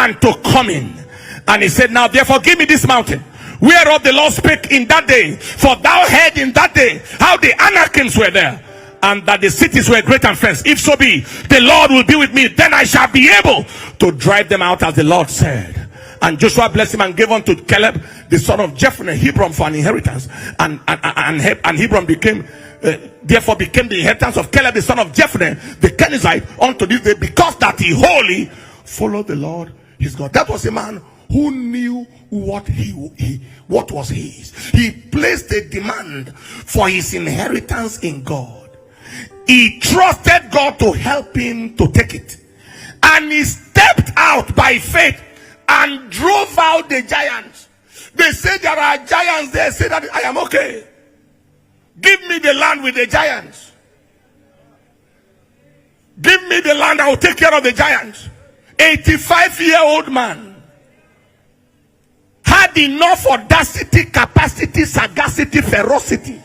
and to come in. And he said, now therefore give me this mountain, whereof the Lord spake in that day. For thou heard in that day how the Anakims were there, and that the cities were great and fenced. If so be, the Lord will be with me, then I shall be able to drive them out, as the Lord said. And Joshua blessed him and gave unto Caleb the son of Jephunneh Hebron for an inheritance. And Hebron became therefore became the inheritance of Caleb the son of Jephunneh the Kenizzite unto this day, because that he wholly followed the Lord his God. That was a man who knew what was his. He placed a demand for his inheritance in God. He trusted God to help him to take it, and he stepped out by faith and drove out the giants. They say there are giants there. Say that I am okay. Give me the land with the giants. Give me the land, I will take care of the giants. 85-year-old man had enough audacity, capacity, sagacity, ferocity,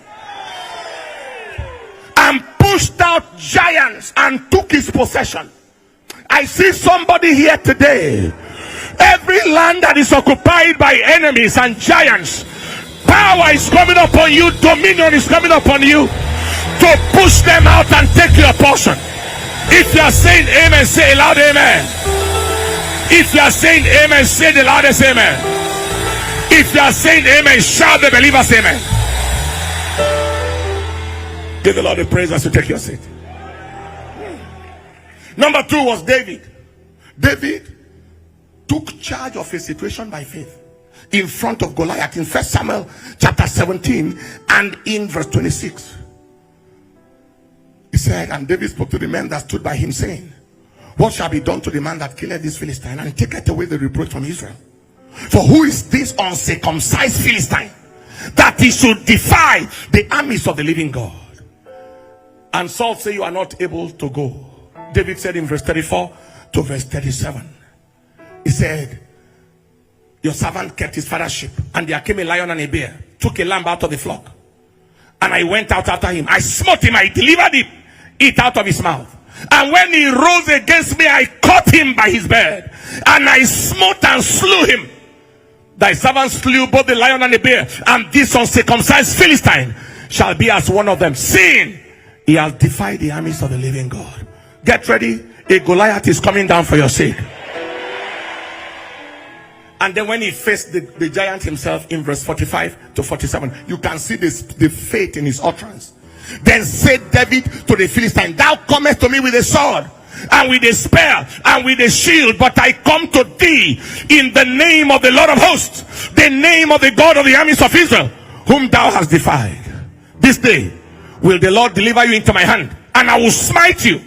and pushed out giants and took his possession. I see somebody here today. Every land that is occupied by enemies and giants, power is coming upon you, dominion is coming upon you to push them out and take your portion. If you are saying amen, say a loud amen. If you are saying amen, say the loudest amen. If you are saying amen, shout the believers amen. Give the Lord the praise as you take your seat. Number 2 was David. David took charge of a situation by faith in front of Goliath in 1 Samuel chapter 17 and in verse 26. He said, and David spoke to the men that stood by him, saying, what shall be done to the man that killeth this Philistine, and taketh away the reproach from Israel? For who is this uncircumcised Philistine, that he should defy the armies of the living God? And Saul said, you are not able to go. David said in verse 34 to verse 37, he said, your servant kept his father's sheep, and there came a lion and a bear, took a lamb out of the flock, and I went out after him. I smote him, I delivered it out of his mouth. And when he rose against me, I caught him by his beard, and I smote and slew him. Thy servant slew both the lion and the bear, and this uncircumcised Philistine shall be as one of them, seeing he has defied the armies of the living God. Get ready, a Goliath is coming down for your sake. And then when he faced the giant himself in verse 45 to 47, you can see the faith in his utterance. Then said David to the Philistine, thou comest to me with a sword and with a spear and with a shield, but I come to thee in the name of the Lord of hosts, the name of the God of the armies of Israel, whom thou hast defied. This day will the Lord deliver you into my hand, and I will smite you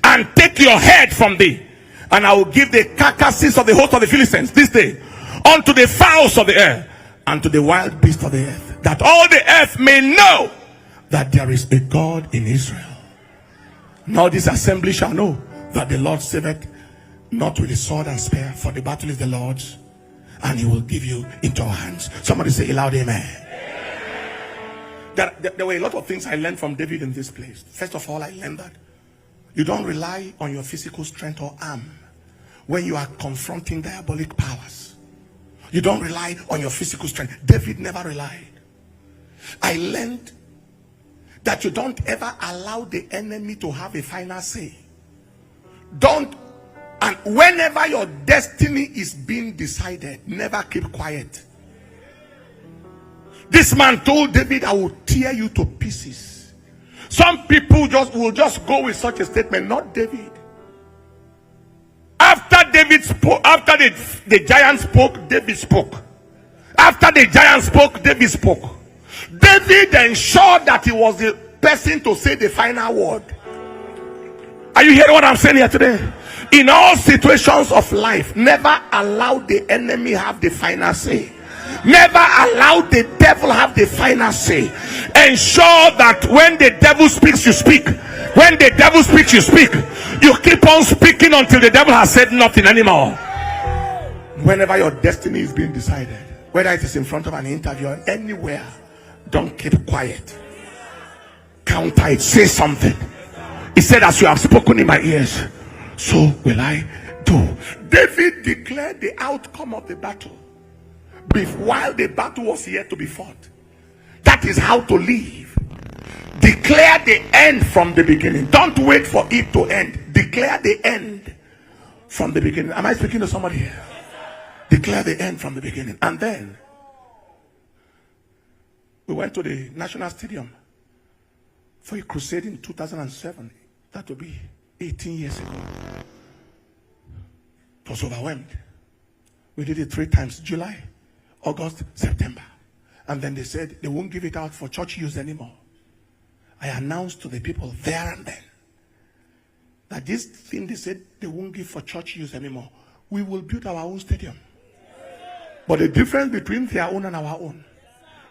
and take your head from thee, and I will give the carcasses of the host of the Philistines this day unto the fowls of the air and to the wild beasts of the earth, that all the earth may know that there is a God in Israel. Now this assembly shall know that the Lord saveth not with the sword and spear, for the battle is the Lord's, and he will give you into our hands. Somebody say a loud amen. There were a lot of things I learned from David in this place. First of all, I learned that you don't rely on your physical strength or arm when you are confronting diabolic powers. You don't rely on your physical strength. David never relied. I learned that you don't ever allow the enemy to have a final say. Don't, and whenever your destiny is being decided, never keep quiet. This man told David, I will tear you to pieces. Some people will just go with such a statement. Not David. After David spoke, after the giant spoke, David spoke. After the giant spoke, David spoke. David ensured that he was the person to say the final word. Are you hearing what I'm saying here today? In all situations of life, never allow the enemy have the final say. Never allow the devil have the final say. Ensure that when the devil speaks, you speak. When the devil speaks, you speak. You keep on speaking until the devil has said nothing anymore. Whenever your destiny is being decided, whether it is in front of an interview or anywhere, don't keep quiet. Counter it. Say something. He said, as you have spoken in my ears, so will I battle. David declared the outcome of the battle while the battle was yet to be fought. That is how to live. Declare the end from the beginning. Don't wait for it to end. Declare the end from the beginning. Am I speaking to somebody here? Declare the end from the beginning. And then we went to the National Stadium for a crusade in 2007. That would be 18 years ago. It was overwhelmed. We did it 3 times: July, August, September. And then they said they won't give it out for church use anymore. I announced to the people there and then that this thing they said they won't give for church use anymore, we will build our own stadium. But the difference between their own and our own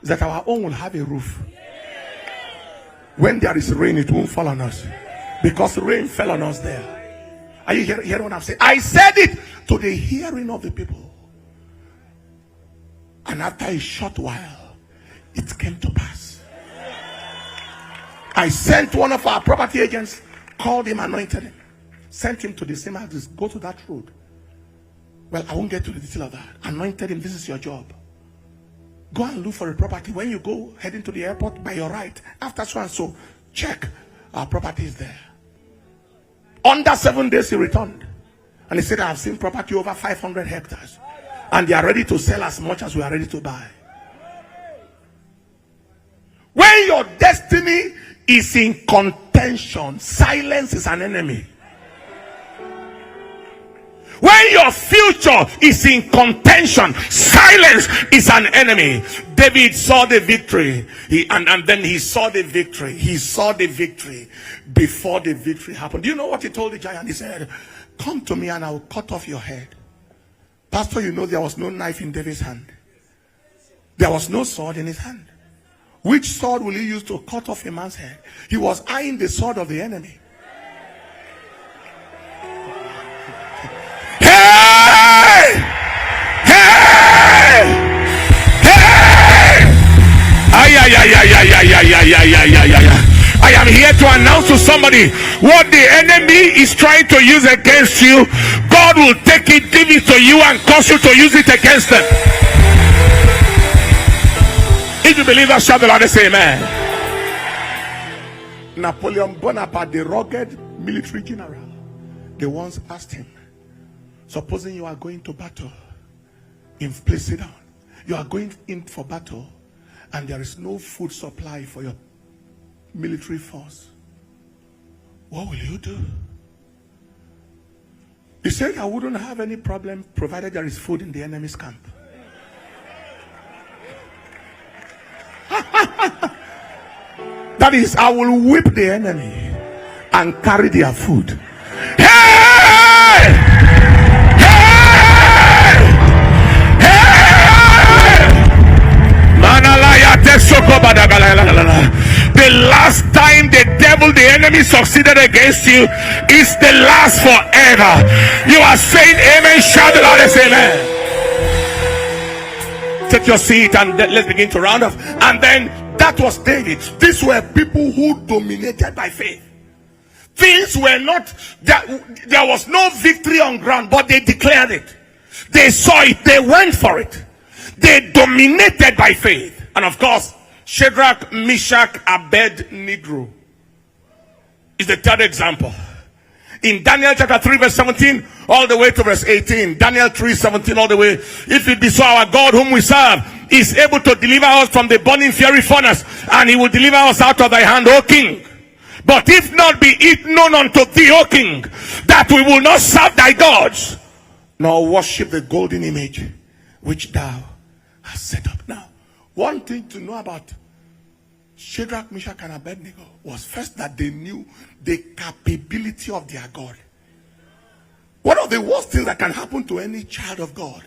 is that our own will have a roof. When there is rain, it won't fall on us, because rain fell on us there. Are you hearing what I'm saying? I said it to the hearing of the people. And after a short while, it came to pass. I sent one of our property agents, called him, anointed him, sent him to the same address. Go to that road. Well, I won't get to the detail of that. Anointed him. This is your job. Go and look for a property. When you go heading to the airport, by your right, after so and so, check. Our property is there. Under 7 days, he returned. And he said, I have seen property over 500 hectares. And they are ready to sell as much as we are ready to buy. When your destiny is in contention, silence is an enemy. When your future is in contention, silence is an enemy. David saw the victory. And then he saw the victory. He saw the victory before the victory happened. Do you know what he told the giant? He said, come to me and I will cut off your head. Pastor, you know there was no knife in David's hand. There was no sword in his hand. Which sword will he use to cut off a man's head? He was eyeing the sword of the enemy. Hey! Hey! Hey! I am here to announce to somebody, what the enemy is trying to use against you, God will take it, give it to you, and cause you to use it against them. If you believe that, shout the Lord and say amen. Napoleon Bonaparte, the rugged military general, they once asked him, supposing you are going to battle, please sit down. You are going in for battle and there is no food supply for your military force. What will you do? He said, I wouldn't have any problem provided there is food in the enemy's camp. That is, I will whip the enemy and carry their food. Hey! Hey! Hey! The last time the devil, the enemy, succeeded against you is the last forever. You are saying amen. Shout it out and say amen. Take your seat and let's begin to round off. And then that was David. These were people who dominated by faith. Things were not, there was no victory on ground, but they declared it. They saw it, they went for it. They dominated by faith. And of course, Shedrack, Meshack, Abednago is the third example. In Daniel chapter 3 verse 17 all the way to verse 18. Daniel 3:17 all the way. If it be so, our God whom we serve is able to deliver us from the burning fiery furnace, and he will deliver us out of thy hand, O king. But if not, be it known unto thee, O king, that we will not serve thy gods, nor worship the golden image which thou hast set up. Now, one thing to know about Shedrack, Meshack, and Abednago was first that they knew the capability of their God. One of the worst things that can happen to any child of God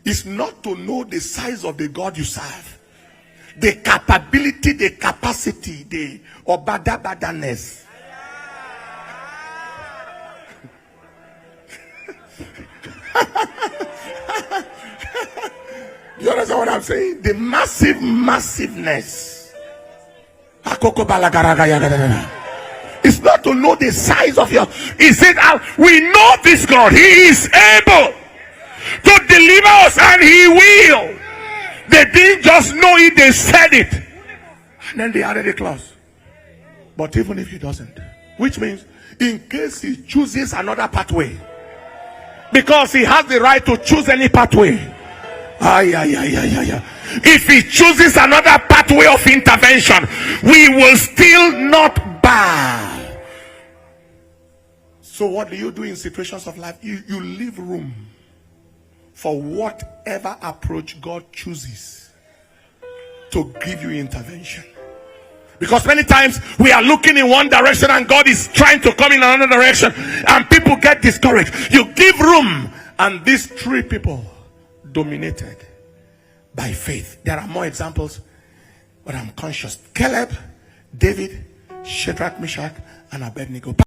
is not to know the size of the God you serve. The capability, the capacity, the obadabadaness. You understand what I'm saying? The massiveness. It's not to know the size of your. He said, we know this God. He is able to deliver us, and he will. They didn't just know it, they said it. And then they added a clause. But even if he doesn't, which means in case he chooses another pathway, because he has the right to choose any pathway. If he chooses another pathway of intervention, we will still not bow. So what do you do in situations of life? You leave room for whatever approach God chooses to give you intervention. Because many times we are looking in one direction and God is trying to come in another direction, and people get discouraged. You give room, and these three people dominated by faith. There are more examples, but I'm conscious. Caleb, David, Shedrack, Meshack, and Abednago.